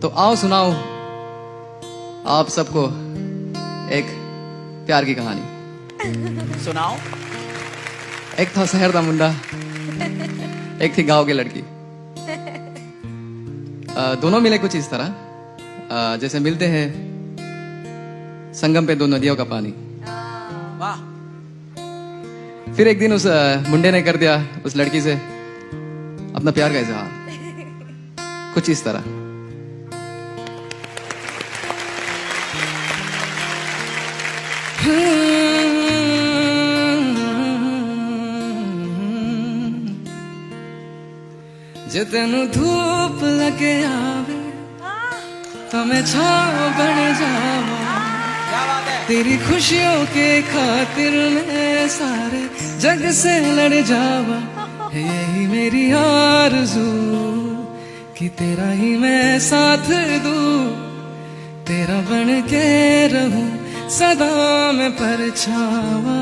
तो आओ सुनाओ आप सबको एक प्यार की कहानी। सुनाओ। एक था शहर का मुंडा, एक थी गांव की लड़की। दोनों मिले कुछ इस तरह जैसे मिलते हैं संगम पे दो नदियों का पानी। वाह। फिर एक दिन उस मुंडे ने कर दिया उस लड़की से अपना प्यार का इजहार कुछ इस तरह। जे तेनू धूप लगे आवे हमें छाव बन जावा। क्या बात है। तेरी खुशियों के खातिर मैं सारे जग से लड़ जावा। यही मेरी आरज़ू कि तेरा ही मैं साथ दूं, तेरा बन के रहूं सदा मैं परछावा।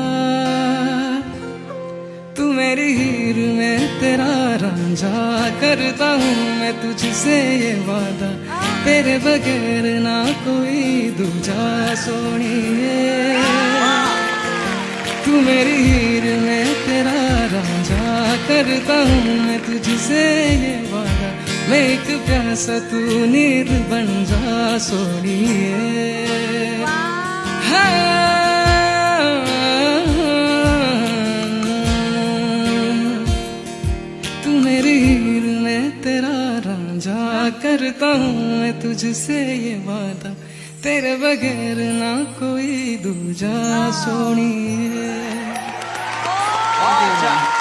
तू मेरी हीर में तेरा रांझा, करता हूँ मैं तुझसे ये वादा, तेरे बगैर ना कोई दूजा सोनिए। तू मेरी हीर में तेरा रांझा, करता हूँ मैं तुझसे ये वादा, मैं एक प्यासा तू नीर बन जा सोनिए। तू मेरी हीर में तेरा रांझा, करता हूँ मैं तुझसे ये वादा, तेरे बगैर ना कोई दूजा सोनिए। अच्छा।